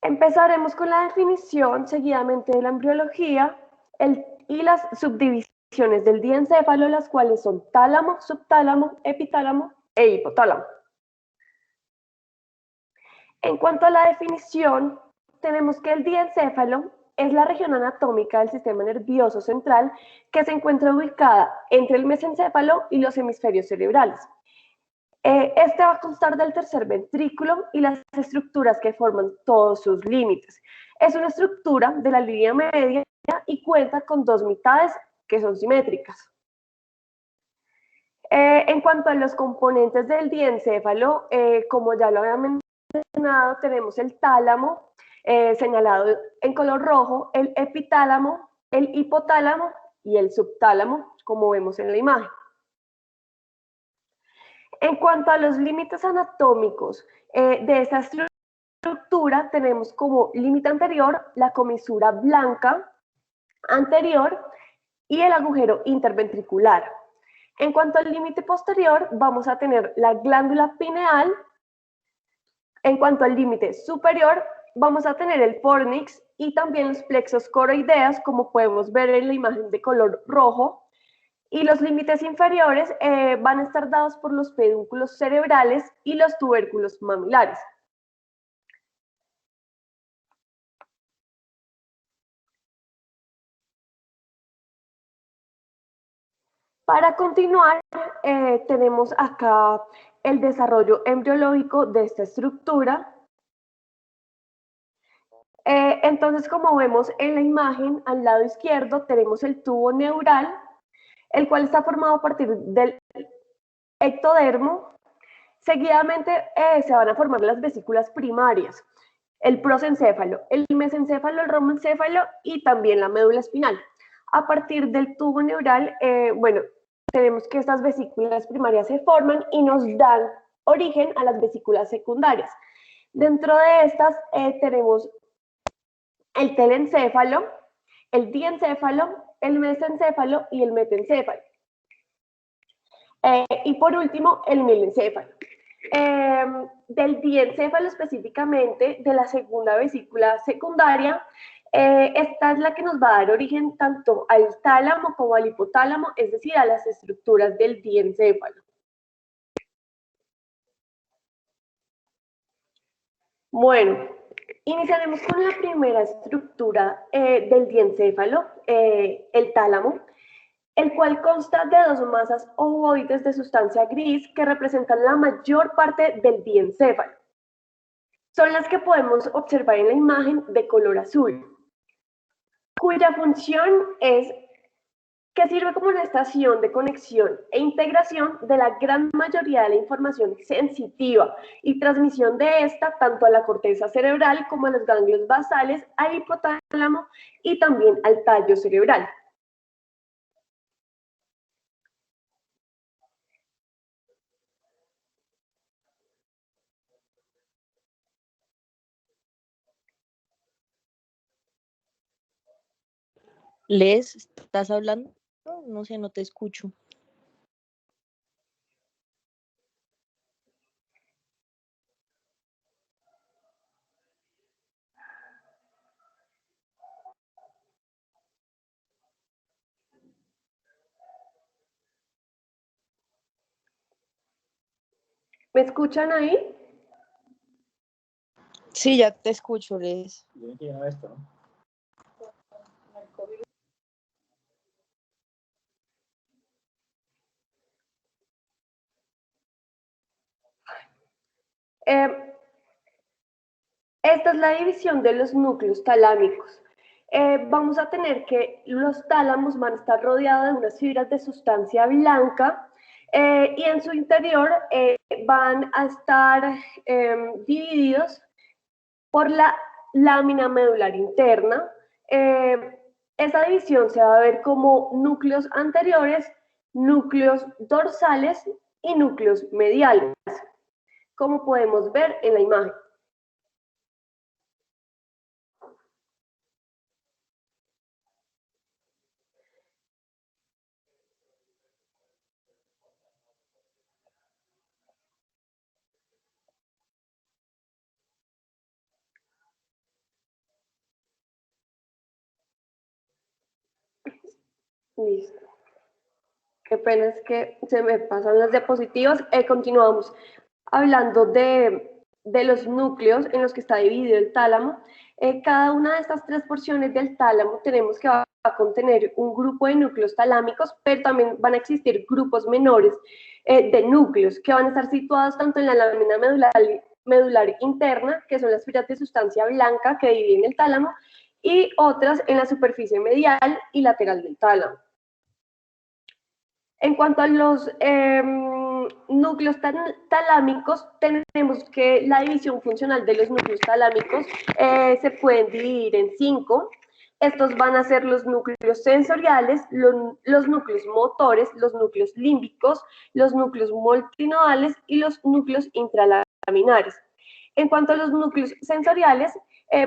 Empezaremos con la definición, seguidamente de la embriología y las subdivisiones del diencéfalo, las cuales son tálamo, subtálamo, epitálamo e hipotálamo. En cuanto a la definición, tenemos que el diencéfalo es la región anatómica del sistema nervioso central que se encuentra ubicada entre el mesencéfalo y los hemisferios cerebrales. Este va a constar del tercer ventrículo y las estructuras que forman todos sus límites. Es una estructura de la línea media y cuenta con dos mitades que son simétricas. En cuanto a los componentes del diencéfalo, como ya lo había mencionado, tenemos el tálamo, señalado en color rojo, el epitálamo, el hipotálamo y el subtálamo, como vemos en la imagen. En cuanto a los límites anatómicos de esta estructura, tenemos como límite anterior la comisura blanca anterior y el agujero interventricular. En cuanto al límite posterior, vamos a tener la glándula pineal. En cuanto al límite superior, vamos a tener el fornix y también los plexos coroideas, como podemos ver en la imagen de color rojo. Y los límites inferiores van a estar dados por los pedúnculos cerebrales y los tubérculos mamilares. Para continuar, tenemos acá el desarrollo embriológico de esta estructura. Entonces, como vemos en la imagen, al lado izquierdo tenemos el tubo neural, el cual está formado a partir del ectodermo. Seguidamente se van a formar las vesículas primarias, el prosencéfalo, el mesencéfalo, el romoencéfalo y también la médula espinal. A partir del tubo neural, bueno, tenemos que estas vesículas primarias se forman y nos dan origen a las vesículas secundarias. Dentro de estas tenemos el telencéfalo, el diencéfalo, el mesencéfalo y el metencéfalo. Y por último, el mielencéfalo. Del diencéfalo específicamente, de la segunda vesícula secundaria, esta es la que nos va a dar origen tanto al tálamo como al hipotálamo, es decir, a las estructuras del diencéfalo. Bueno, iniciaremos con la primera estructura del diencéfalo, el tálamo, el cual consta de dos masas ovoides de sustancia gris que representan la mayor parte del diencéfalo. Son las que podemos observar en la imagen de color azul, cuya función es que sirve como una estación de conexión e integración de la gran mayoría de la información sensitiva y transmisión de esta tanto a la corteza cerebral como a los ganglios basales, al hipotálamo y también al tallo cerebral. Les, ¿estás hablando? No sé, no te escucho. ¿Me escuchan ahí? Sí, ya te escucho, Les. Esta es la división de los núcleos talámicos. Vamos a tener que los tálamos van a estar rodeados de unas fibras de sustancia blanca y en su interior van a estar divididos por la lámina medular interna. Esa división se va a ver como núcleos anteriores, núcleos dorsales y núcleos mediales, como podemos ver en la imagen. Listo. Qué pena es que se me pasan las diapositivas. Continuamos hablando de los núcleos en los que está dividido el tálamo. Cada una de estas tres porciones del tálamo tenemos que va a contener un grupo de núcleos talámicos, pero también van a existir grupos menores de núcleos que van a estar situados tanto en la lámina medular interna, que son las fibras de sustancia blanca que dividen el tálamo, y otras en la superficie medial y lateral del tálamo. En cuanto a los núcleos talámicos, tenemos que la división funcional de los núcleos talámicos se pueden dividir en 5. Estos van a ser los núcleos sensoriales, los núcleos motores, los núcleos límbicos, los núcleos multinodales y los núcleos intralaminares. En cuanto a los núcleos sensoriales,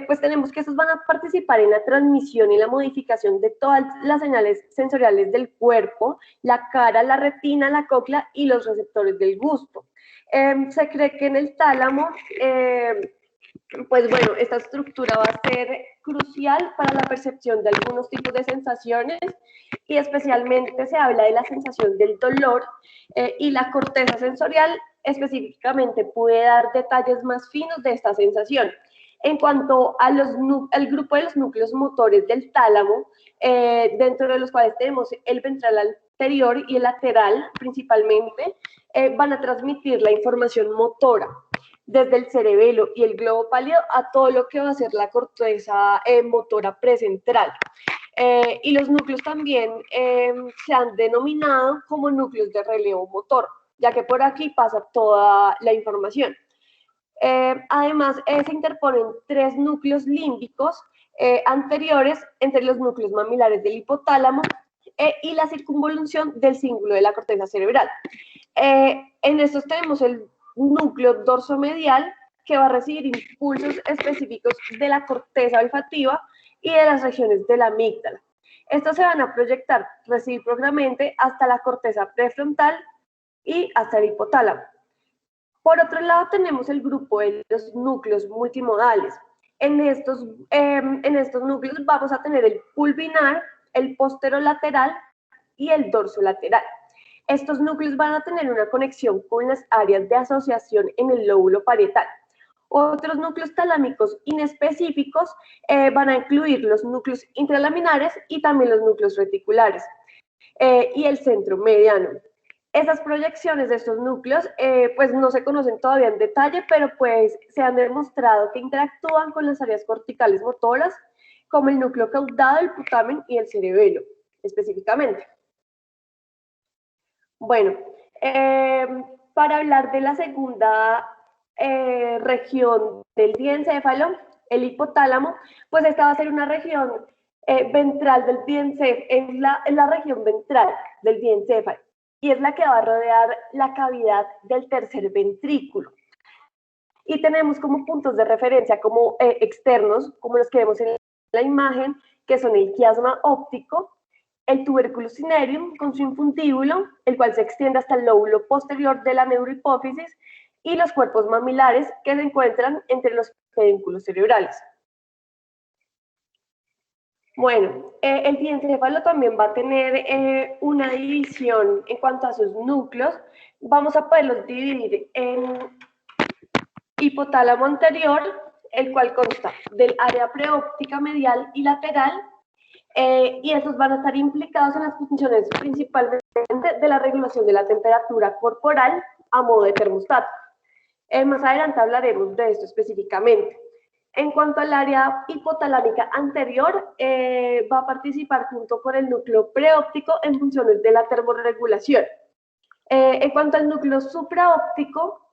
pues tenemos que estos van a participar en la transmisión y la modificación de todas las señales sensoriales del cuerpo, la cara, la retina, la cóclea y los receptores del gusto. Se cree que en el tálamo, pues bueno, esta estructura va a ser crucial para la percepción de algunos tipos de sensaciones y especialmente se habla de la sensación del dolor y la corteza sensorial específicamente puede dar detalles más finos de esta sensación. En cuanto a al grupo de los núcleos motores del tálamo, dentro de los cuales tenemos el ventral anterior y el lateral principalmente, van a transmitir la información motora desde el cerebelo y el globo pálido a todo lo que va a ser la corteza motora precentral. Y los núcleos también se han denominado como núcleos de relevo motor, ya que por aquí pasa toda la información. Además, se interponen 3 núcleos límbicos anteriores entre los núcleos mamilares del hipotálamo y la circunvolución del cíngulo de la corteza cerebral. En estos tenemos el núcleo dorsomedial que va a recibir impulsos específicos de la corteza olfativa y de las regiones de la amígdala. Estos se van a proyectar recíprocamente hasta la corteza prefrontal y hasta el hipotálamo. Por otro lado, tenemos el grupo de los núcleos multimodales. En estos núcleos vamos a tener el pulvinar, el posterolateral y el dorsolateral. Estos núcleos van a tener una conexión con las áreas de asociación en el lóbulo parietal. Otros núcleos talámicos inespecíficos van a incluir los núcleos intralaminares y también los núcleos reticulares y el centro mediano. Esas proyecciones de estos núcleos pues no se conocen todavía en detalle, pero pues se han demostrado que interactúan con las áreas corticales motoras, como el núcleo caudado, el putamen y el cerebelo, específicamente. Bueno, para hablar de la segunda región del diencéfalo, el hipotálamo, pues esta va a ser una región ventral del diencéfalo, es la región ventral del diencéfalo, y es la que va a rodear la cavidad del tercer ventrículo. Y tenemos como puntos de referencia como externos, como los que vemos en la imagen, que son el quiasma óptico, el tubérculo cinereum con su infundíbulo, el cual se extiende hasta el lóbulo posterior de la neurohipófisis, y los cuerpos mamilares que se encuentran entre los pedúnculos cerebrales. Bueno, el diencéfalo también va a tener una división en cuanto a sus núcleos. Vamos a poderlos dividir en hipotálamo anterior, el cual consta del área preóptica medial y lateral, y estos van a estar implicados en las funciones principalmente de la regulación de la temperatura corporal a modo de termostato. Más adelante hablaremos de esto específicamente. En cuanto al área hipotalámica anterior, va a participar junto con el núcleo preóptico en funciones de la termorregulación. En cuanto al núcleo supraóptico,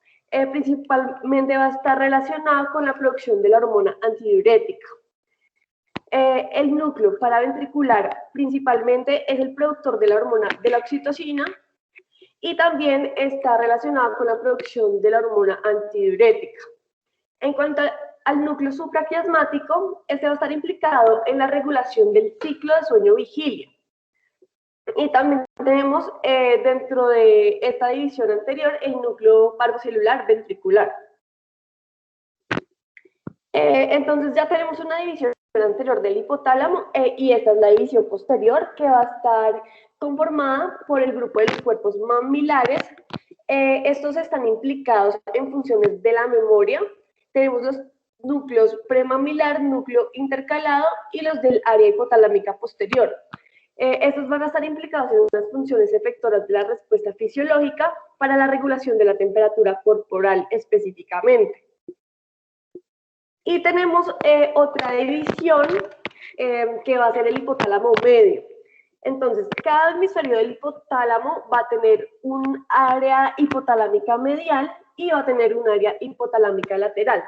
principalmente va a estar relacionado con la producción de la hormona antidiurética. El núcleo paraventricular principalmente es el productor de la hormona de la oxitocina y también está relacionado con la producción de la hormona antidiurética. En cuanto al núcleo supraquiasmático, este va a estar implicado en la regulación del ciclo de sueño-vigilia. Y también tenemos dentro de esta división anterior el núcleo parvocelular ventricular. Entonces ya tenemos una división anterior del hipotálamo y esta es la división posterior que va a estar conformada por el grupo de los cuerpos mamilares. Estos están implicados en funciones de la memoria. Tenemos los núcleos premamilar, núcleo intercalado y los del área hipotalámica posterior. Estos van a estar implicados en unas funciones efectoras de la respuesta fisiológica para la regulación de la temperatura corporal específicamente. Y tenemos otra división que va a ser el hipotálamo medio. Entonces, cada hemisferio del hipotálamo va a tener un área hipotalámica medial y va a tener un área hipotalámica lateral.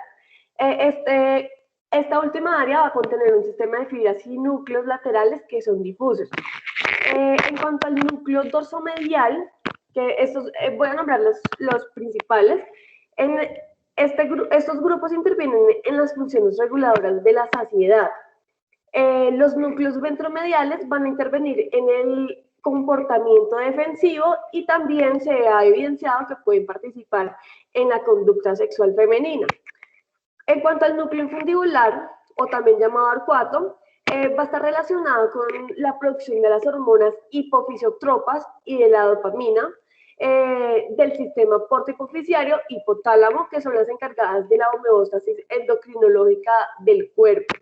Esta última área va a contener un sistema de fibras y núcleos laterales que son difusos. En cuanto al núcleo dorsomedial, que estos, voy a nombrar los principales, estos grupos intervienen en las funciones reguladoras de la saciedad. Los núcleos ventromediales van a intervenir en el comportamiento defensivo y también se ha evidenciado que pueden participar en la conducta sexual femenina. En cuanto al núcleo infundibular, o también llamado arcuato, va a estar relacionado con la producción de las hormonas hipofisiotrópas y de la dopamina, del sistema portohipofisiario hipotálamo, que son las encargadas de la homeostasis endocrinológica del cuerpo.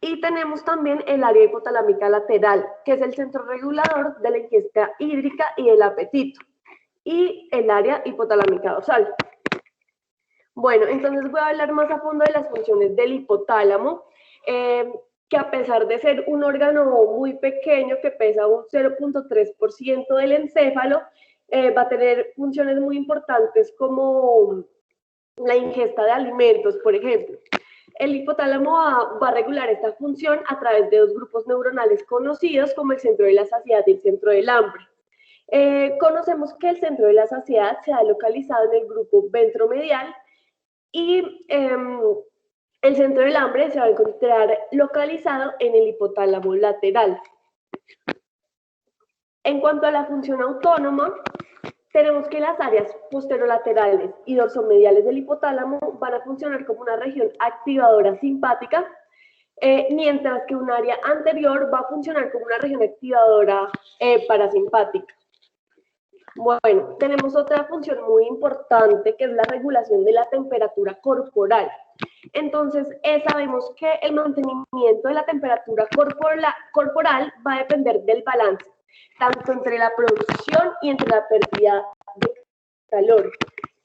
Y tenemos también el área hipotalámica lateral, que es el centro regulador de la ingesta hídrica y del apetito, y el área hipotalámica dorsal. Bueno, entonces voy a hablar más a fondo de las funciones del hipotálamo, que a pesar de ser un órgano muy pequeño, que pesa un 0.3% del encéfalo, va a tener funciones muy importantes como la ingesta de alimentos, por ejemplo. El hipotálamo va a regular esta función a través de dos grupos neuronales conocidos como el centro de la saciedad y el centro del hambre. Conocemos que el centro de la saciedad se ha localizado en el grupo ventromedial y el centro del hambre se va a encontrar localizado en el hipotálamo lateral. En cuanto a la función autónoma, tenemos que las áreas posterolaterales y dorsomediales del hipotálamo van a funcionar como una región activadora simpática, mientras que un área anterior va a funcionar como una región activadora parasimpática. Bueno, tenemos otra función muy importante que es la regulación de la temperatura corporal. Entonces, sabemos que el mantenimiento de la temperatura corporal va a depender del balance, tanto entre la producción y entre la pérdida de calor.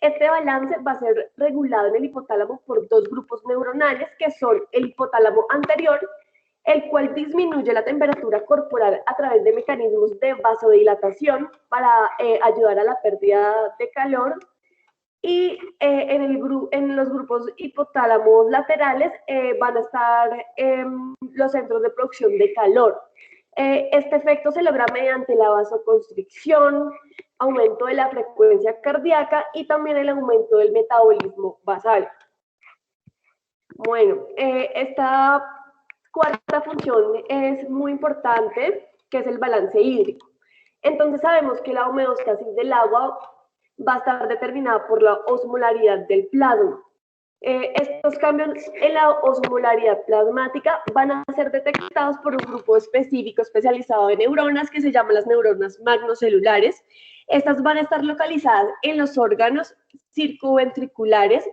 Este balance va a ser regulado en el hipotálamo por dos grupos neuronales que son el hipotálamo anterior, el cual disminuye la temperatura corporal a través de mecanismos de vasodilatación para ayudar a la pérdida de calor, y en los grupos hipotálamos laterales van a estar los centros de producción de calor. Este efecto se logra mediante la vasoconstricción, aumento de la frecuencia cardíaca y también el aumento del metabolismo basal. Bueno, esta cuarta función es muy importante, que es el balance hídrico. Entonces sabemos que la homeostasis del agua va a estar determinada por la osmolaridad del plasma. Estos cambios en la osmolaridad plasmática van a ser detectados por un grupo específico especializado de neuronas que se llaman las neuronas magnocelulares. Estas van a estar localizadas en los órganos circunventriculares,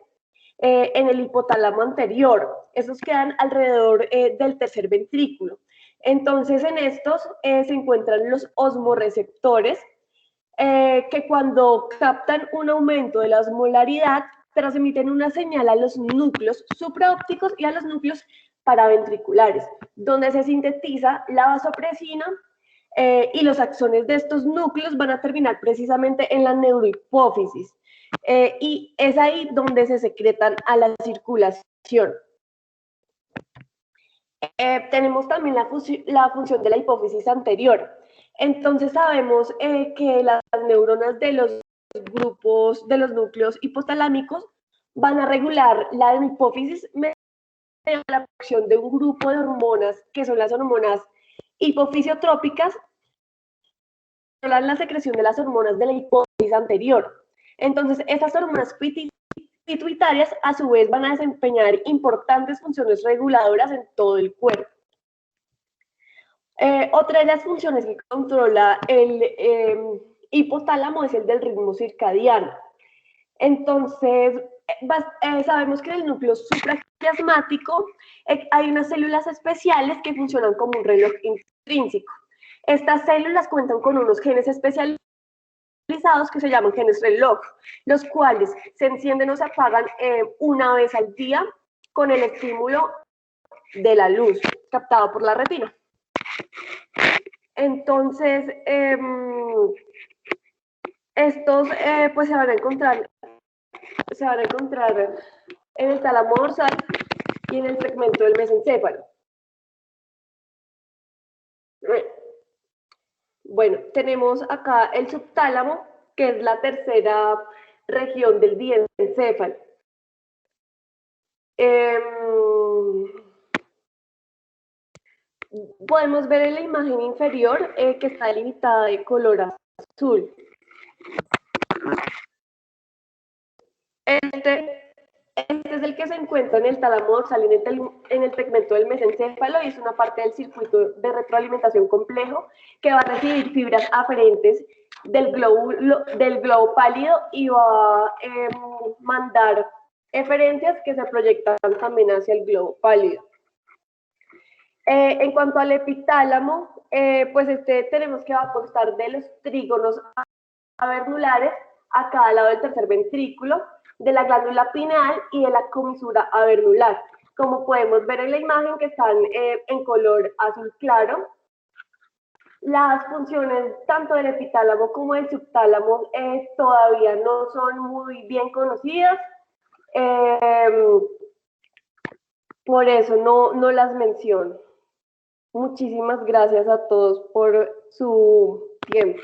en el hipotálamo anterior. Estos quedan alrededor del tercer ventrículo. Entonces, en estos se encuentran los osmorreceptores, que cuando captan un aumento de la osmolaridad, transmiten una señal a los núcleos supraópticos y a los núcleos paraventriculares, donde se sintetiza la vasopresina, y los axones de estos núcleos van a terminar precisamente en la neurohipófisis, y es ahí donde se secretan a la circulación. Tenemos también la función de la hipófisis anterior. Entonces sabemos que las neuronas de los grupos de los núcleos hipotalámicos van a regular la hipófisis mediante la producción de un grupo de hormonas que son las hormonas hipofisiotrópicas, controlan la secreción de las hormonas de la hipófisis anterior. Entonces, estas hormonas pituitarias a su vez van a desempeñar importantes funciones reguladoras en todo el cuerpo. Otra de las funciones que controla el hipotálamo es el del ritmo circadiano. Entonces, sabemos que en el núcleo supraquiasmático hay unas células especiales que funcionan como un reloj intrínseco. Estas células cuentan con unos genes especializados que se llaman genes reloj, los cuales se encienden o se apagan una vez al día con el estímulo de la luz captado por la retina. Entonces, estos pues se van a encontrar en el tálamo dorsal y en el segmento del mesencéfalo. Bueno, tenemos acá el subtálamo, que es la tercera región del diencéfalo. Podemos ver en la imagen inferior que está delimitada de color azul. Este es el que se encuentra en el tálamo dorsal, en el segmento del mesencéfalo, y es una parte del circuito de retroalimentación complejo que va a recibir fibras aferentes del globo pálido y va a mandar eferencias que se proyectan también hacia el globo pálido. En cuanto al epitálamo, pues tenemos que va a constar de los trígonos avernulares a cada lado del tercer ventrículo, de la glándula pineal y de la comisura avernular. Como podemos ver en la imagen, que están en color azul claro. Las funciones tanto del epitálamo como del subtálamo todavía no son muy bien conocidas, por eso no las menciono. Muchísimas gracias a todos por su tiempo.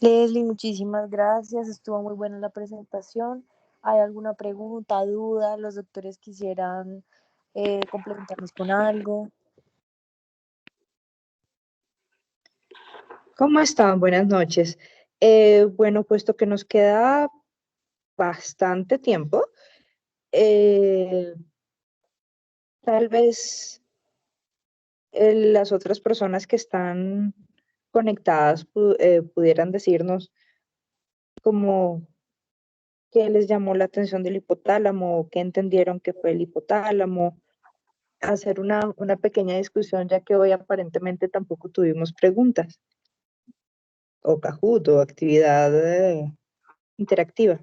Leslie, muchísimas gracias. Estuvo muy buena la presentación. ¿Hay alguna pregunta, duda? ¿Los doctores quisieran complementarnos con algo? ¿Cómo están? Buenas noches. Bueno, puesto que nos queda bastante tiempo, tal vez las otras personas que están conectadas pudieran decirnos como qué les llamó la atención del hipotálamo, o qué entendieron que fue el hipotálamo, hacer una pequeña discusión, ya que hoy aparentemente tampoco tuvimos preguntas o Kahoot o actividad interactiva.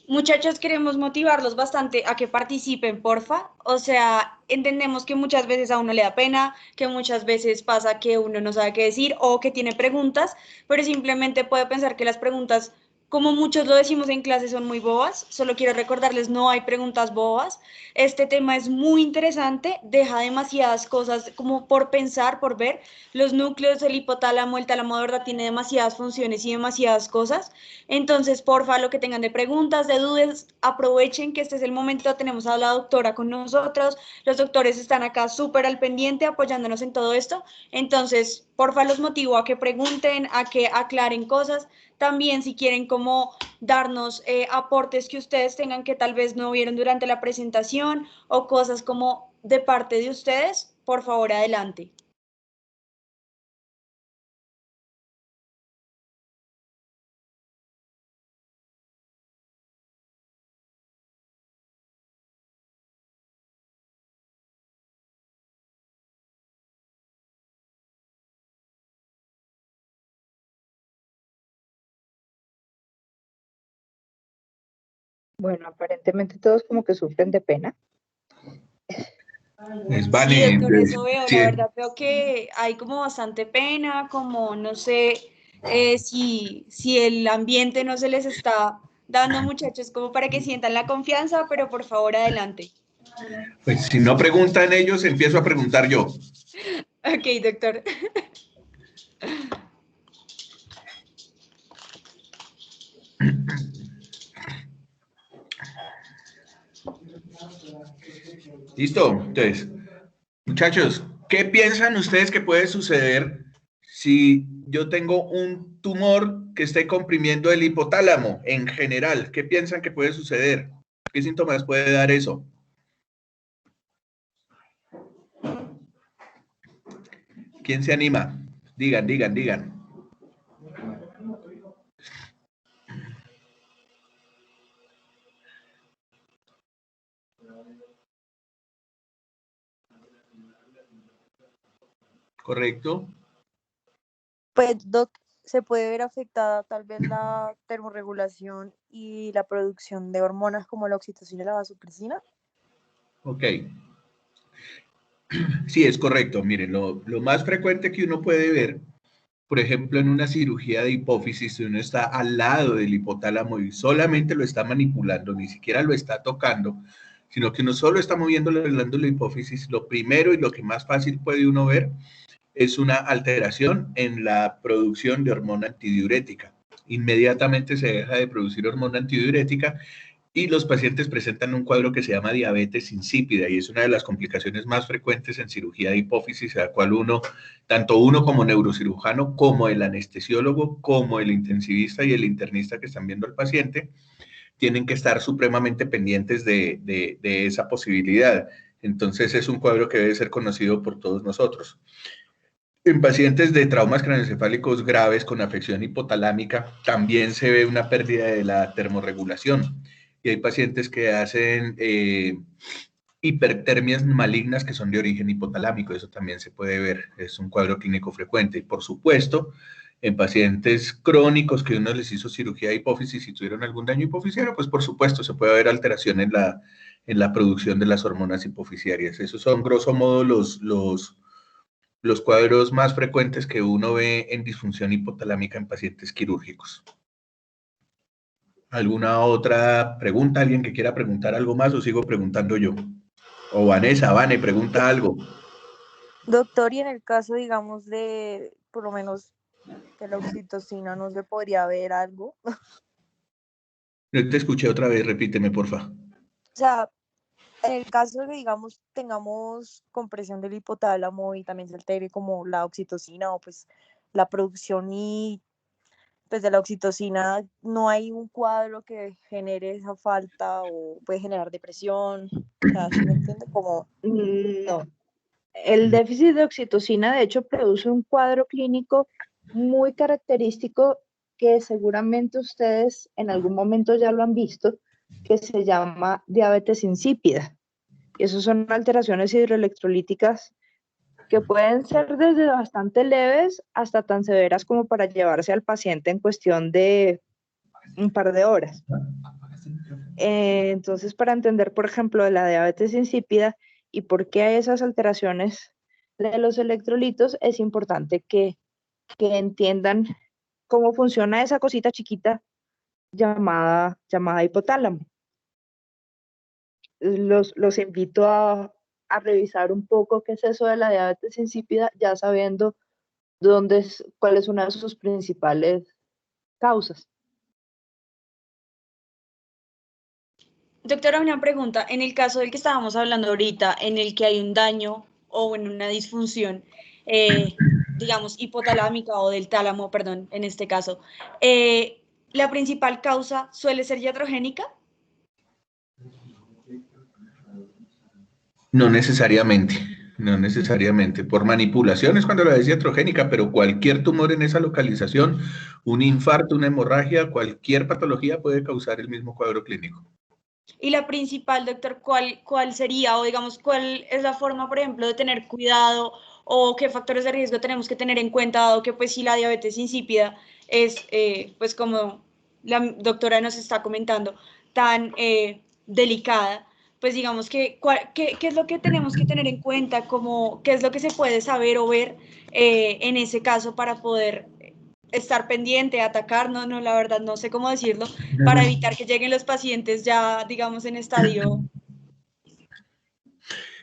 Muchachos, queremos motivarlos bastante a que participen, porfa. O sea, entendemos que muchas veces a uno le da pena, que muchas veces pasa que uno no sabe qué decir o que tiene preguntas, pero simplemente puede pensar que las preguntas, como muchos lo decimos en clase, son muy bobas. Solo quiero recordarles, no hay preguntas bobas. Este tema es muy interesante, deja demasiadas cosas como por pensar, por ver. Los núcleos, el tálamo de verdad tiene demasiadas funciones y demasiadas cosas. Entonces, porfa, lo que tengan de preguntas, de dudas, aprovechen que este es el momento. Tenemos a la doctora con nosotros. Los doctores están acá súper al pendiente, apoyándonos en todo esto. Entonces, porfa, los motivo a que pregunten, a que aclaren cosas. También, si quieren como darnos aportes que ustedes tengan que tal vez no vieron durante la presentación o cosas como de parte de ustedes, por favor, adelante. Bueno, aparentemente todos como que sufren de pena. Sí, Vane, doctor, eso veo. sí, La verdad veo que hay como bastante pena, como no sé si el ambiente no se les está dando, muchachos, como para que sientan la confianza, pero por favor, adelante. pues si no preguntan ellos, empiezo a preguntar yo. Ok, doctor. ¿Listo? Entonces, muchachos, ¿qué piensan ustedes que puede suceder si yo tengo un tumor que esté comprimiendo el hipotálamo en general? ¿Qué piensan que puede suceder? ¿Qué síntomas puede dar eso? ¿Quién se anima? Digan, digan, digan. ¿Correcto? Pues, Doc, se puede ver afectada tal vez la termorregulación y la producción de hormonas como la oxitocina y la vasopresina. Ok. Sí, es correcto. Miren, lo más frecuente que uno puede ver, por ejemplo, en una cirugía de hipófisis, si uno está al lado del hipotálamo y solamente lo está manipulando, ni siquiera lo está tocando, sino que uno solo está moviendo la glándula de hipófisis, lo primero y lo que más fácil puede uno ver es una alteración en la producción de hormona antidiurética. Inmediatamente se deja de producir hormona antidiurética y los pacientes presentan un cuadro que se llama diabetes insípida y es una de las complicaciones más frecuentes en cirugía de hipófisis, a la cual tanto uno como neurocirujano, como el anestesiólogo, como el intensivista y el internista que están viendo al paciente, tienen que estar supremamente pendientes de esa posibilidad. Entonces es un cuadro que debe ser conocido por todos nosotros. En pacientes de traumas craneoencefálicos graves con afección hipotalámica también se ve una pérdida de la termorregulación y hay pacientes que hacen hipertermias malignas que son de origen hipotalámico, eso también se puede ver, es un cuadro clínico frecuente. Y por supuesto, en pacientes crónicos que uno les hizo cirugía de hipófisis y tuvieron algún daño hipofisiario, pues por supuesto se puede ver alteración en la producción de las hormonas hipofisiarias. Esos son grosso modo los cuadros más frecuentes que uno ve en disfunción hipotalámica en pacientes quirúrgicos. ¿Alguna otra pregunta? ¿Alguien que quiera preguntar algo más o sigo preguntando yo? O Vanessa, Vane, pregunta algo. Doctor, y en el caso, digamos, de por lo menos de la oxitocina, ¿no se podría ver algo? No te escuché otra vez, repíteme, porfa. O sea, en el caso de que, digamos, tengamos compresión del hipotálamo y también se altere como la oxitocina o pues la producción y pues de la oxitocina, no hay un cuadro que genere esa falta o puede generar depresión. O sea, ¿sí me entiende? Como No. El déficit de oxitocina, de hecho, produce un cuadro clínico muy característico que seguramente ustedes en algún momento ya lo han visto, que se llama diabetes insípida. Y eso son alteraciones hidroelectrolíticas que pueden ser desde bastante leves hasta tan severas como para llevarse al paciente en cuestión de un par de horas. Entonces, para entender, por ejemplo, la diabetes insípida y por qué hay esas alteraciones de los electrolitos, es importante que entiendan cómo funciona esa cosita chiquita llamada hipotálamo. Los invito a revisar un poco qué es eso de la diabetes insípida, ya sabiendo cuál es una de sus principales causas. Doctora, una pregunta. En el caso del que estábamos hablando ahorita, en el que hay un daño o en una disfunción, digamos, hipotalámica o del tálamo, perdón, en este caso, ¿la principal causa suele ser iatrogénica? No necesariamente, no necesariamente. Por manipulación es cuando la es iatrogénica, pero cualquier tumor en esa localización, un infarto, una hemorragia, cualquier patología puede causar el mismo cuadro clínico. Y la principal, doctor, ¿cuál sería? O digamos, ¿cuál es la forma, por ejemplo, de tener cuidado o qué factores de riesgo tenemos que tener en cuenta, dado que pues si la diabetes insípida es, pues como la doctora nos está comentando, tan delicada, pues digamos que, ¿qué es lo que tenemos que tener en cuenta? ¿Qué es lo que se puede saber o ver en ese caso para poder estar pendiente, atacar? No, la verdad no sé cómo decirlo, para evitar que lleguen los pacientes ya, digamos, en estadio.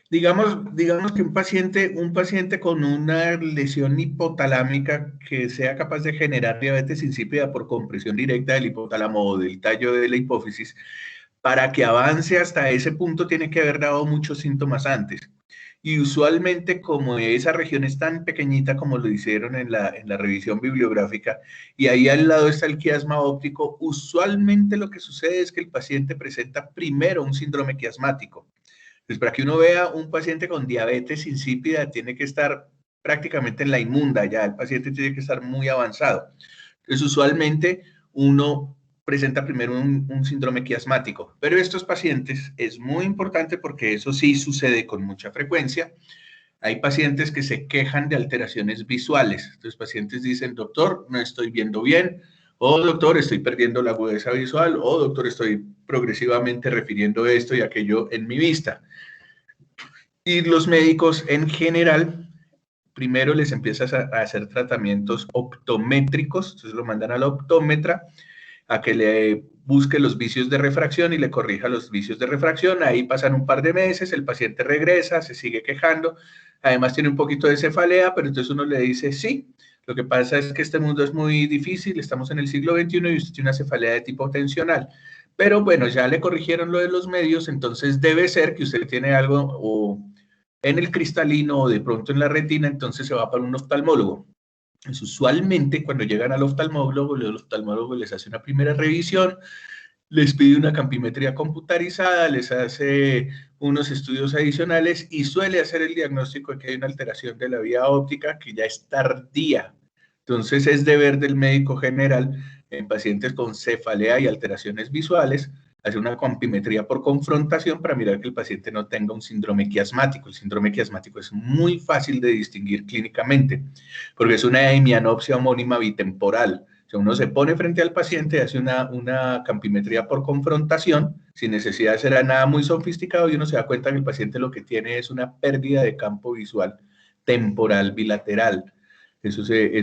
Digamos que un paciente con una lesión hipotalámica que sea capaz de generar diabetes insípida por compresión directa del hipotálamo o del tallo de la hipófisis, para que avance hasta ese punto tiene que haber dado muchos síntomas antes. Y usualmente, como esa región es tan pequeñita como lo hicieron en la revisión bibliográfica, y ahí al lado está el quiasma óptico, usualmente lo que sucede es que el paciente presenta primero un síndrome quiasmático. Pues para que uno vea un paciente con diabetes insípida, tiene que estar prácticamente en la inmunda ya, el paciente tiene que estar muy avanzado. Entonces, usualmente uno presenta primero un síndrome quiasmático, pero estos pacientes es muy importante porque eso sí sucede con mucha frecuencia. Hay pacientes que se quejan de alteraciones visuales. Entonces, pacientes dicen, doctor, no estoy viendo bien, o doctor, estoy perdiendo la agudeza visual, o doctor, estoy progresivamente refiriendo esto y aquello en mi vista. Y los médicos en general, primero les empiezas a hacer tratamientos optométricos, entonces lo mandan a la optómetra a que le busque los vicios de refracción y le corrija los vicios de refracción. Ahí pasan un par de meses, el paciente regresa, se sigue quejando, además tiene un poquito de cefalea, pero entonces uno le dice, sí, lo que pasa es que este mundo es muy difícil, estamos en el siglo XXI y usted tiene una cefalea de tipo tensional. Pero bueno, ya le corrigieron lo de los medios, entonces debe ser que usted tiene algo o en el cristalino o de pronto en la retina, entonces se va para un oftalmólogo. Pues usualmente cuando llegan al oftalmólogo, el oftalmólogo les hace una primera revisión, les pide una campimetría computarizada, les hace unos estudios adicionales y suele hacer el diagnóstico de que hay una alteración de la vía óptica que ya es tardía. Entonces es deber del médico general en pacientes con cefalea y alteraciones visuales hacer una campimetría por confrontación para mirar que el paciente no tenga un síndrome quiasmático. El síndrome quiasmático es muy fácil de distinguir clínicamente porque es una hemianopsia homónima bitemporal. O sea, uno se pone frente al paciente, hace una campimetría por confrontación, sin necesidad de hacer nada muy sofisticado, y uno se da cuenta que el paciente lo que tiene es una pérdida de campo visual temporal bilateral. Eso se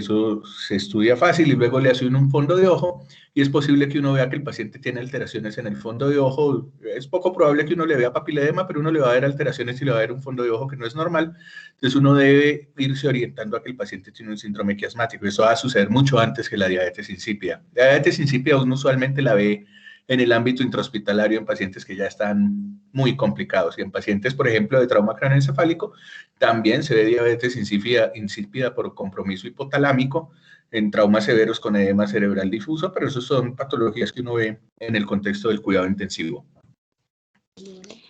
estudia fácil y luego le hace un fondo de ojo y es posible que uno vea que el paciente tiene alteraciones en el fondo de ojo. Es poco probable que uno le vea papiledema, pero uno le va a ver alteraciones y le va a ver un fondo de ojo que no es normal. Entonces uno debe irse orientando a que el paciente tiene un síndrome quiasmático. Eso va a suceder mucho antes que la diabetes insípida. La diabetes insípida uno usualmente la ve en el ámbito intrahospitalario en pacientes que ya están muy complicados. Y en pacientes, por ejemplo, de trauma craneoencefálico, también se ve diabetes insípida por compromiso hipotalámico, en traumas severos con edema cerebral difuso, pero eso son patologías que uno ve en el contexto del cuidado intensivo.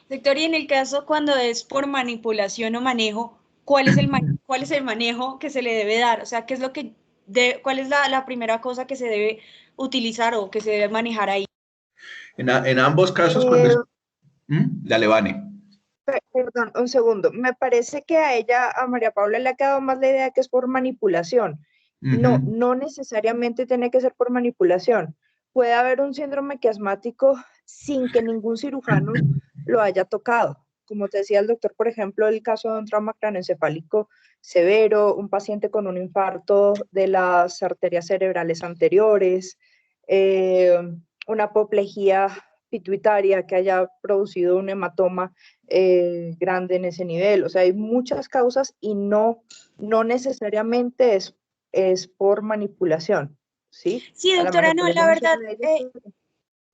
Doctor, y en el caso cuando es por manipulación o manejo, ¿cuál es el manejo que se le debe dar? O sea, ¿qué es lo que cuál es la primera cosa que se debe utilizar o que se debe manejar ahí? En ambos casos, cuando dale, Vane. Perdón, un segundo. Me parece que a María Paula le ha quedado más la idea de que es por manipulación. No, no necesariamente tiene que ser por manipulación. Puede haber un síndrome quiasmático sin que ningún cirujano lo haya tocado. Como te decía el doctor, por ejemplo, el caso de un trauma craneoencefálico severo, un paciente con un infarto de las arterias cerebrales anteriores, una apoplejía pituitaria que haya producido un hematoma grande en ese nivel. O sea, hay muchas causas y no necesariamente es por manipulación, ¿sí? Sí, doctora, no, la verdad,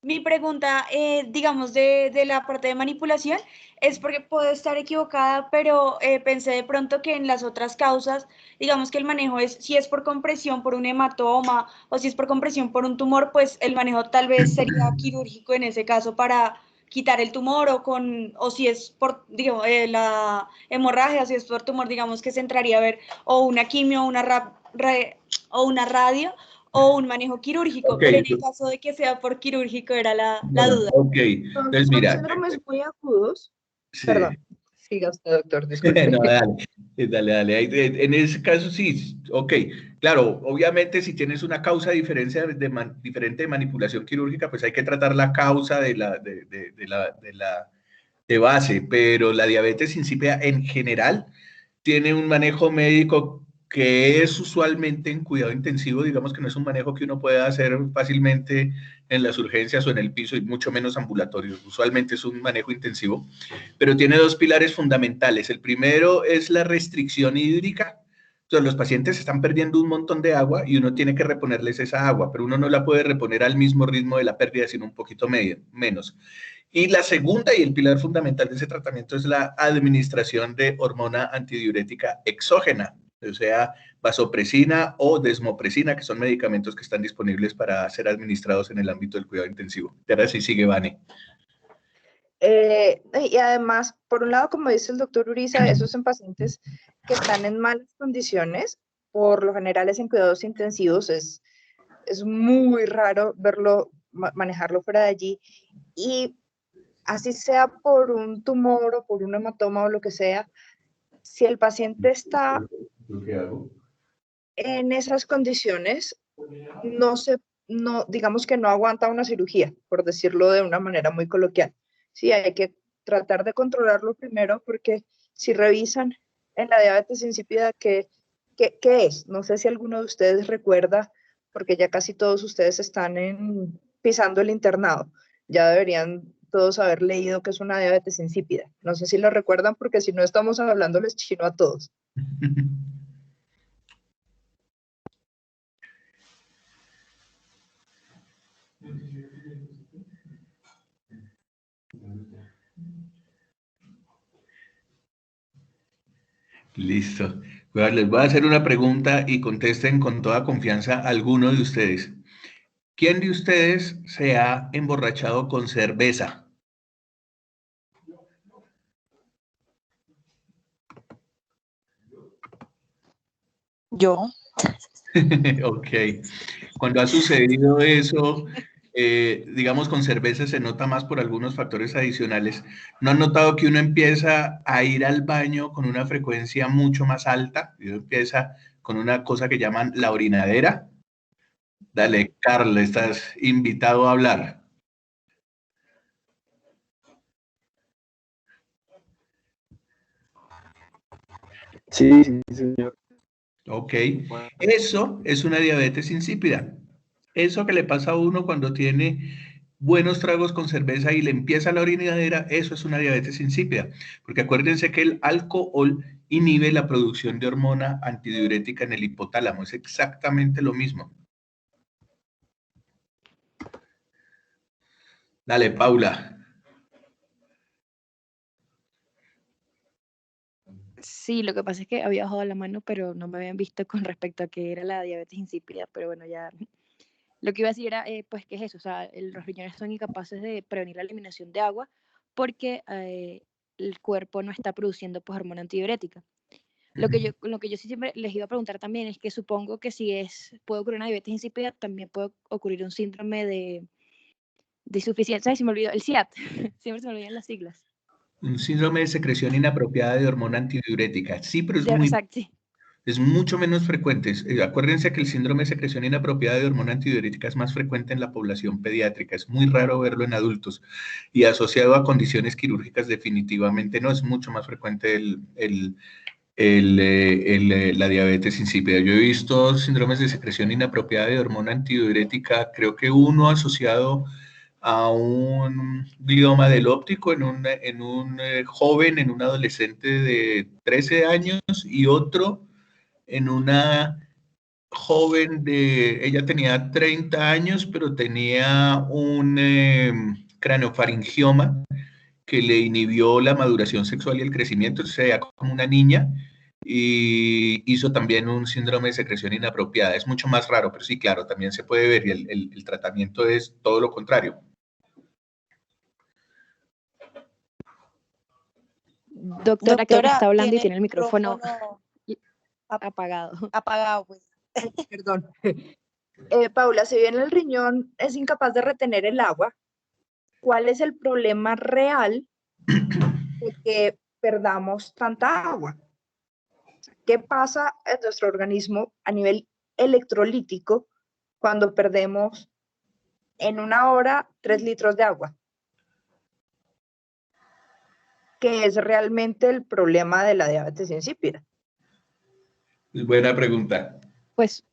mi pregunta, digamos, de la parte de manipulación es porque puedo estar equivocada, pero pensé de pronto que en las otras causas, digamos que el manejo es, si es por compresión por un hematoma o si es por compresión por un tumor, pues el manejo tal vez sería quirúrgico en ese caso para quitar el tumor o si es por, digamos, la hemorragia, si es por tumor, digamos que se entraría a ver o una quimio o una radio o un manejo quirúrgico, Okay, pero en el caso de que sea por quirúrgico era la duda. Ok, entonces Son mira. síndromes muy agudos. Sí. Perdón. Siga usted, doctor, disculpe. No, dale. En ese caso sí, ok. Claro, obviamente si tienes una causa diferente de manipulación quirúrgica, pues hay que tratar la causa de base, pero la diabetes insípida en general tiene un manejo médico que es usualmente en cuidado intensivo, digamos que no es un manejo que uno pueda hacer fácilmente en las urgencias o en el piso y mucho menos ambulatorio, usualmente es un manejo intensivo, pero tiene dos pilares fundamentales. El primero es la restricción hídrica. Entonces, los pacientes están perdiendo un montón de agua y uno tiene que reponerles esa agua, pero uno no la puede reponer al mismo ritmo de la pérdida, sino un poquito menos. Y la segunda y el pilar fundamental de ese tratamiento es la administración de hormona antidiurética exógena, o sea, vasopresina o desmopresina, que son medicamentos que están disponibles para ser administrados en el ámbito del cuidado intensivo. Y ahora sí sigue, Vane. Y además, por un lado, como dice el doctor Uriza, esos son pacientes que están en malas condiciones, por lo general es en cuidados intensivos, es muy raro verlo, manejarlo fuera de allí, y así sea por un tumor o por un hematoma o lo que sea, si el paciente está en esas condiciones, digamos que no aguanta una cirugía, por decirlo de una manera muy coloquial. Sí, hay que tratar de controlarlo primero, porque si revisan en la diabetes insípida, ¿qué es? No sé si alguno de ustedes recuerda, porque ya casi todos ustedes están pisando el internado. Ya deberían todos haber leído que es una diabetes insípida. No sé si lo recuerdan, porque si no estamos hablándoles chino a todos. Listo. Les voy a hacer una pregunta y contesten con toda confianza alguno de ustedes. ¿Quién de ustedes se ha emborrachado con cerveza? Yo. Ok. Cuando ha sucedido eso, digamos, con cerveza se nota más por algunos factores adicionales. ¿No han notado que uno empieza a ir al baño con una frecuencia mucho más alta? Y uno empieza con una cosa que llaman la orinadera. Dale, Carl, estás invitado a hablar. Sí, sí, señor. Ok. Eso es una diabetes insípida. Eso que le pasa a uno cuando tiene buenos tragos con cerveza y le empieza la orinadera, eso es una diabetes insípida. Porque acuérdense que el alcohol inhibe la producción de hormona antidiurética en el hipotálamo. Es exactamente lo mismo. Dale, Paula. Sí, lo que pasa es que había bajado la mano, pero no me habían visto con respecto a que era la diabetes insípida, pero bueno, ya lo que iba a decir era, pues, ¿qué es eso? O sea, los riñones son incapaces de prevenir la eliminación de agua porque el cuerpo no está produciendo, pues, hormona antidiurética. Lo que yo sí siempre les iba a preguntar también es que supongo que si puede ocurrir una diabetes insípida, también puede ocurrir un síndrome de insuficiencia, ay, se me olvidó, el SIAT, siempre se me olvidan las siglas. Un síndrome de secreción inapropiada de hormona antidiurética. Sí, pero Exacto, sí. es mucho menos frecuente. Acuérdense que el síndrome de secreción inapropiada de hormona antidiurética es más frecuente en la población pediátrica. Es muy raro verlo en adultos. Y asociado a condiciones quirúrgicas definitivamente no. Es mucho más frecuente la diabetes insípida. Yo he visto síndromes de secreción inapropiada de hormona antidiurética, creo que uno asociado a un glioma del óptico en un joven, en un adolescente de 13 años y otro en una joven ella tenía 30 años, pero tenía un craneofaringioma que le inhibió la maduración sexual y el crecimiento, o sea, como una niña, y hizo también un síndrome de secreción inapropiada. Es mucho más raro, pero sí, claro, también se puede ver y el tratamiento es todo lo contrario. Doctora, creo que está hablando y tiene el micrófono apagado. apagado. Apagado, pues. Perdón. Paula, si bien el riñón es incapaz de retener el agua, ¿cuál es el problema real de que perdamos tanta agua. ¿Qué pasa en nuestro organismo a nivel electrolítico cuando perdemos en una hora 3 litros de agua? Que es realmente el problema de la diabetes insípida. Buena pregunta. Pues,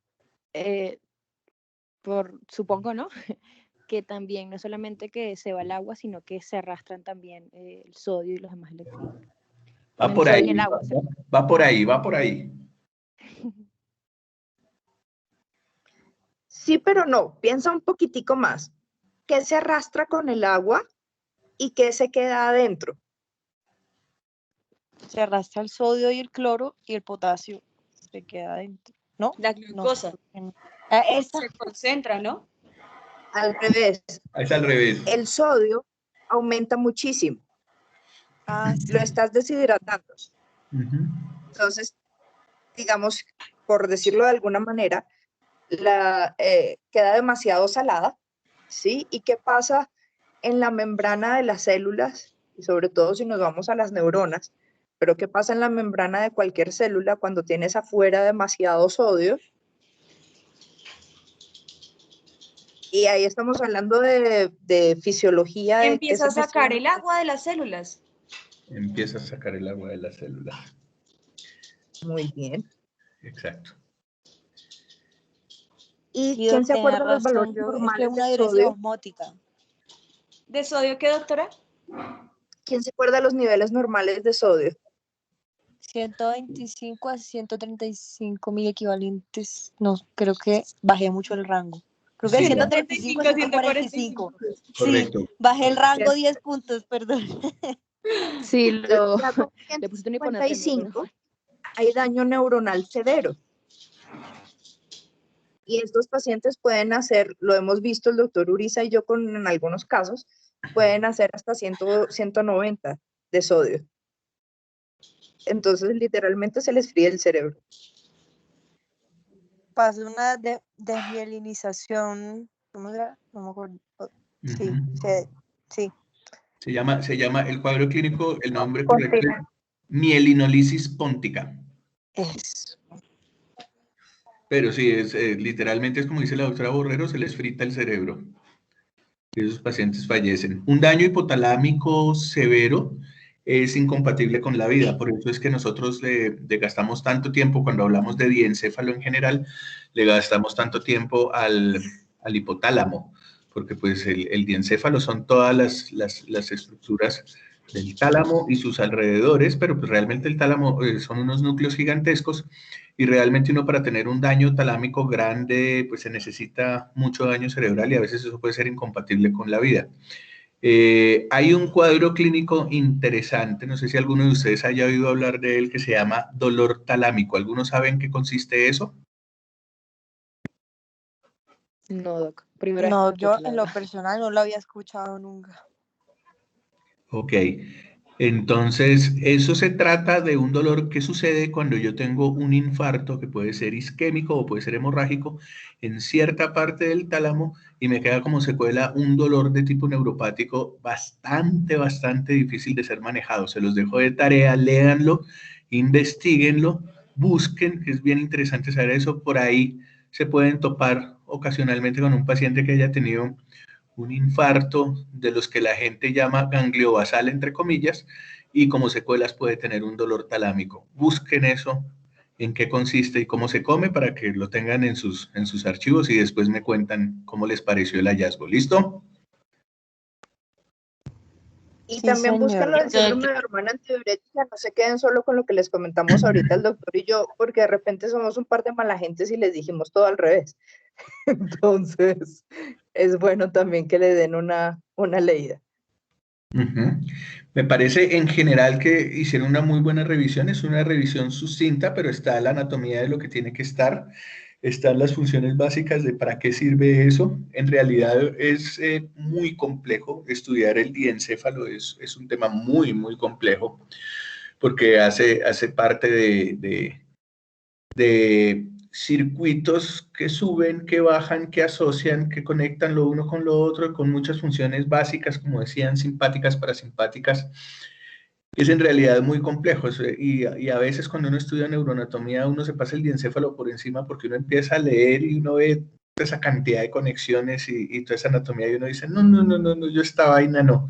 supongo, ¿no? Que también no solamente que se va el agua, sino que se arrastran también el sodio y los demás electrolitos. Va El por sodio ahí, en el agua, ¿cierto? va por ahí, va por ahí. Sí, pero no. Piensa un poquitico más. ¿Qué se arrastra con el agua y qué se queda adentro? Se arrastra el sodio y el cloro y el potasio se queda adentro, ¿no? La No, glucosa esa. se concentra, ¿no? Al revés. Es al revés. El sodio aumenta muchísimo. Ah, sí. Lo estás deshidratando. Ujú. Entonces, digamos, por decirlo de alguna manera, queda demasiado salada, ¿sí? ¿Y qué pasa en la membrana de las células? Y sobre todo si nos vamos a las neuronas, pero ¿qué pasa en la membrana de cualquier célula cuando tienes afuera demasiado sodio? Y ahí estamos hablando de fisiología. De qué Empieza a se sacar gestiona. el agua de las células. Empieza a sacar el agua de las células. Muy bien. Exacto. ¿Y Sí, quién se tiene acuerda de los razón, valores es que normales es una del diuresis sodio? osmótica. ¿De sodio qué, doctora? ¿Quién se acuerda de los niveles normales de sodio? 125 a 135 mil equivalentes. No, creo que bajé mucho el rango. Creo que de Sí, 135 a 145. Sí, correcto. bajé el rango 10 puntos, perdón. Sí, Ya con le pusiste un hiponatremia, pero 155 hay daño neuronal severo. Y estos pacientes pueden hacer, lo hemos visto el doctor Uriza y yo en algunos casos, pueden hacer hasta 190 de sodio. Entonces, literalmente se les fríe el cerebro. Pasa una desmielinización. ¿Cómo era? No me acuerdo. Sí, Ujú. sí. Se llama el cuadro clínico, el nombre correcto es mielinolisis póntica. Es. Pero sí, literalmente es como dice la doctora Borrero, se les frita el cerebro. Y esos pacientes fallecen. Un daño hipotalámico severo es incompatible con la vida. Por eso es que nosotros le gastamos tanto tiempo, cuando hablamos de diencéfalo en general, le gastamos tanto tiempo al hipotálamo, porque pues el diencéfalo son todas las estructuras del tálamo y sus alrededores, pero pues realmente el tálamo son unos núcleos gigantescos y realmente uno para tener un daño talámico grande pues se necesita mucho daño cerebral y a veces eso puede ser incompatible con la vida. Hay un cuadro clínico interesante, no sé si alguno de ustedes haya oído hablar de él, que se llama dolor talámico. ¿Algunos saben qué consiste eso? no, doc. Primera vez que No, lo yo escucho, la en lo verdad. personal no lo había escuchado nunca. Ok, entonces eso se trata de un dolor que sucede cuando yo tengo un infarto que puede ser isquémico o puede ser hemorrágico en cierta parte del tálamo y me queda como secuela un dolor de tipo neuropático bastante difícil de ser manejado. Se los dejo de tarea, léanlo, investiguenlo, busquen, que es bien interesante saber eso. Por ahí se pueden topar ocasionalmente con un paciente que haya tenido un infarto de los que la gente llama gangliobasal, entre comillas, y como secuelas puede tener un dolor talámico. Busquen eso, en qué consiste y cómo se come para que lo tengan en sus archivos y después me cuentan cómo les pareció el hallazgo. ¿Listo? Y Sí, también busquen lo señor. del síndrome de hormona antidiurética, no se queden solo con lo que les comentamos ahorita el doctor y yo, porque de repente somos un par de mala gentes y les dijimos todo al revés. Entonces, es bueno también que le den una leída. Uh-huh. Me parece en general que hicieron una muy buena revisión, es una revisión sucinta, pero está la anatomía de lo que tiene que estar, están las funciones básicas de para qué sirve eso. En realidad es muy complejo estudiar el diencéfalo, es un tema muy complejo, porque hace parte de circuitos que suben, que bajan, que asocian, que conectan lo uno con lo otro, con muchas funciones básicas, como decían, simpáticas, parasimpáticas. Es en realidad muy complejo y a veces cuando uno estudia neuroanatomía uno se pasa el diencéfalo por encima porque uno empieza a leer y uno ve toda esa cantidad de conexiones y toda esa anatomía y uno dice, no, yo esta vaina no.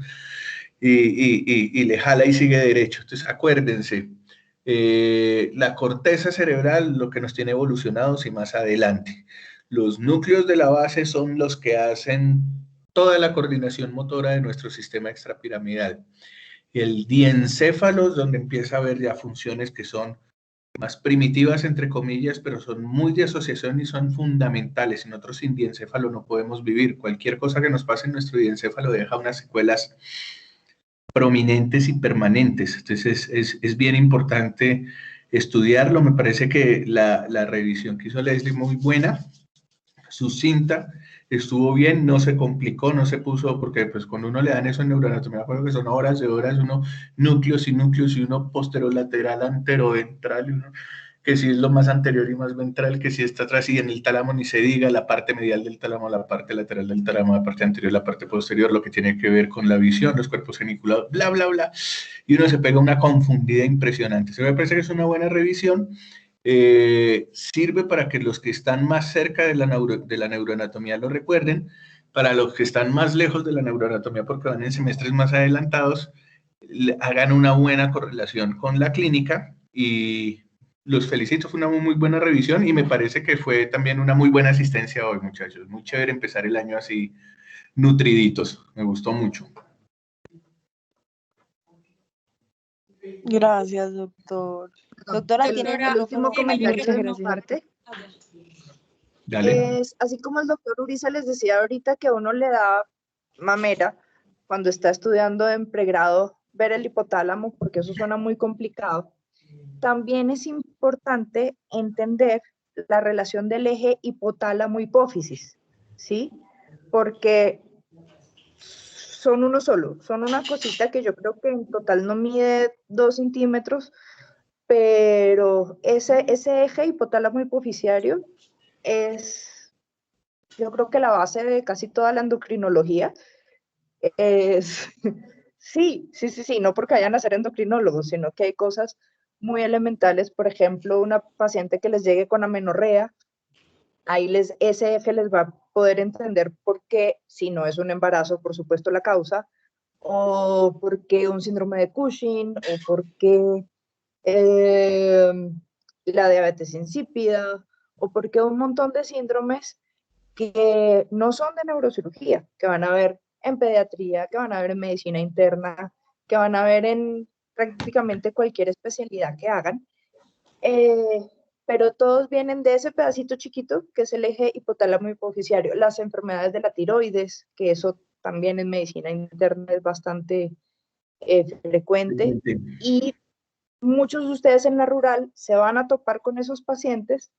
Y le jala y sigue derecho. Entonces acuérdense, la corteza cerebral lo que nos tiene evolucionados y más adelante. Los núcleos de la base son los que hacen toda la coordinación motora de nuestro sistema extrapiramidal. El diencéfalo es donde empieza a haber ya funciones que son más primitivas, entre comillas, pero son muy de asociación y son fundamentales. Nosotros sin diencéfalo no podemos vivir. Cualquier cosa que nos pase en nuestro diencéfalo deja unas secuelas prominentes y permanentes. Entonces es bien importante estudiarlo. Me parece que la revisión que hizo Leslie muy buena, sucinta, estuvo bien, no se complicó, no se puso, porque pues cuando uno le dan eso en neuroanatomía, me acuerdo que son horas de horas, uno núcleos y núcleos, y uno posterolateral, anteroventral, y uno que si es lo más anterior y más ventral, que si está atrás, y en el tálamo ni se diga, la parte medial del tálamo, la parte lateral del tálamo, la parte anterior, la parte posterior, lo que tiene que ver con la visión, los cuerpos geniculados, bla, bla, bla, y uno se pega una confundida impresionante. Se me parece que es una buena revisión. Sirve para que los que están más cerca de la neuroanatomía lo recuerden, para los que están más lejos de la neuroanatomía porque van en semestres más adelantados, hagan una buena correlación con la clínica y los felicito, fue una muy buena revisión y me parece que fue también una muy buena asistencia hoy, muchachos. Muy chévere empezar el año así nutriditos, me gustó mucho. Gracias, doctor. Doctora, ¿tiene Doctora, El último sí, comentario muchas de mi gracias. parte Dale. es, así como el doctor Uriza les decía ahorita que a uno le da mamera cuando está estudiando en pregrado ver el hipotálamo, porque eso suena muy complicado, también es importante entender la relación del eje hipotálamo-hipófisis, ¿sí? Porque son uno solo, son una cosita que yo creo que en total no mide 2 centímetros, pero ese eje hipotálamo-hipofisiario es, yo creo que la base de casi toda la endocrinología. Es, sí, no porque vayan a ser endocrinólogos, sino que hay cosas muy elementales, por ejemplo, una paciente que les llegue con amenorrea, ahí ese eje les va a poder entender por qué, si no es un embarazo, por supuesto la causa, o por qué un síndrome de Cushing, o por qué la diabetes insípida, o por qué un montón de síndromes que no son de neurocirugía, que van a ver en pediatría, que van a ver en medicina interna, que van a ver en prácticamente cualquier especialidad que hagan, pero todos vienen de ese pedacito chiquito que es el eje hipotálamo hipofisiario, las enfermedades de la tiroides, que eso también en medicina interna es bastante frecuente, y muchos de ustedes en la rural se van a topar con esos pacientes.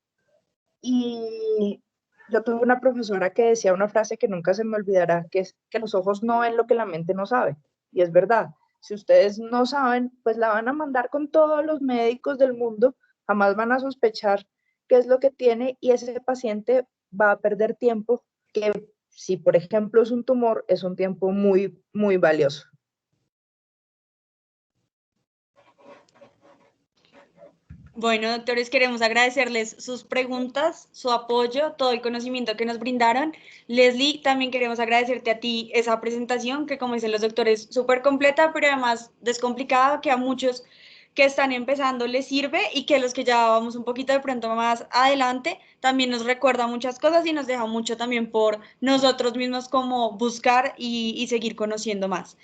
Y yo tuve una profesora que decía una frase que nunca se me olvidará, que es que los ojos no ven lo que la mente no sabe. Y es verdad, si ustedes no saben, pues la van a mandar con todos los médicos del mundo, jamás van a sospechar qué es lo que tiene y ese paciente va a perder tiempo, que si por ejemplo es un tumor, es un tiempo muy, muy valioso. Bueno, doctores, queremos agradecerles sus preguntas, su apoyo, todo el conocimiento que nos brindaron. Leslie, también queremos agradecerte a ti esa presentación, que como dicen los doctores, súper completa, pero además descomplicada, que a muchos que están empezando les sirve y que los que ya vamos un poquito de pronto más adelante, también nos recuerda muchas cosas y nos deja mucho también por nosotros mismos como buscar y seguir conociendo más.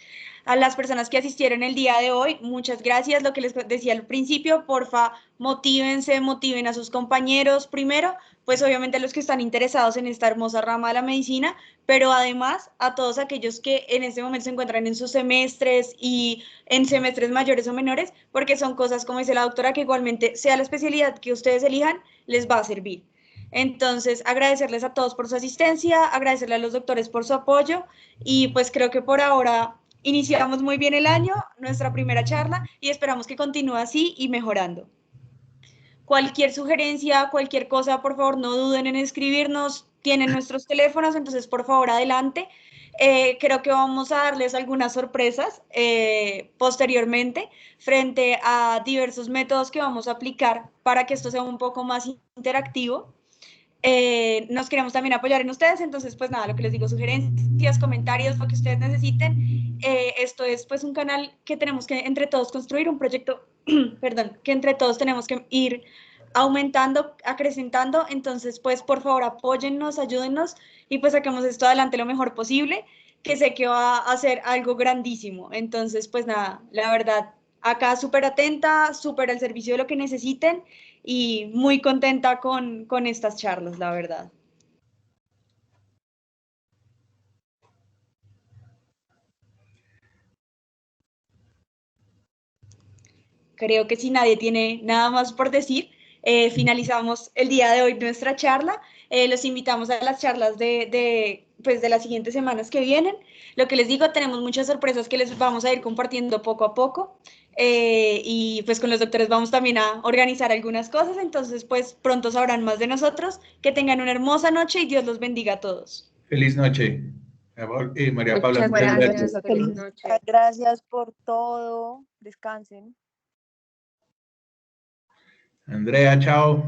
A las personas que asistieron el día de hoy, muchas gracias. Lo que les decía al principio, porfa, motiven a sus compañeros primero, pues obviamente a los que están interesados en esta hermosa rama de la medicina, pero además a todos aquellos que en este momento se encuentran en sus semestres y en semestres mayores o menores, porque son cosas, como dice la doctora, que igualmente sea la especialidad que ustedes elijan, les va a servir. Entonces, agradecerles a todos por su asistencia, agradecerle a los doctores por su apoyo y pues creo que por ahora iniciamos muy bien el año, nuestra primera charla, y esperamos que continúe así y mejorando. Cualquier sugerencia, cualquier cosa, por favor, no duden en escribirnos. tienen nuestros teléfonos, entonces por favor adelante. Creo que vamos a darles algunas sorpresas posteriormente frente a diversos métodos que vamos a aplicar para que esto sea un poco más interactivo. Nos queremos también apoyar en ustedes, entonces pues nada, lo que les digo, sugerencias, comentarios, lo que ustedes necesiten. Esto es pues un canal que tenemos que entre todos construir, un proyecto, perdón, que entre todos tenemos que ir aumentando, acrecentando, entonces pues por favor apóyennos, ayúdennos y pues saquemos esto adelante lo mejor posible, que sé que va a ser algo grandísimo. Entonces pues nada, la verdad, acá súper atenta, súper al servicio de lo que necesiten y muy contenta con estas charlas, la verdad. Creo que si nadie tiene nada más por decir, finalizamos el día de hoy nuestra charla. Los invitamos a las charlas pues de las siguientes semanas que vienen. Lo que les digo, tenemos muchas sorpresas que les vamos a ir compartiendo poco a poco. Y pues con los doctores vamos también a organizar algunas cosas. Entonces, pues pronto sabrán más de nosotros. Que tengan una hermosa noche y Dios los bendiga a todos. Feliz noche. María Paula, Muchas muchas gracias. gracias. Feliz noche. Gracias por todo. Descansen. Andrea, chao.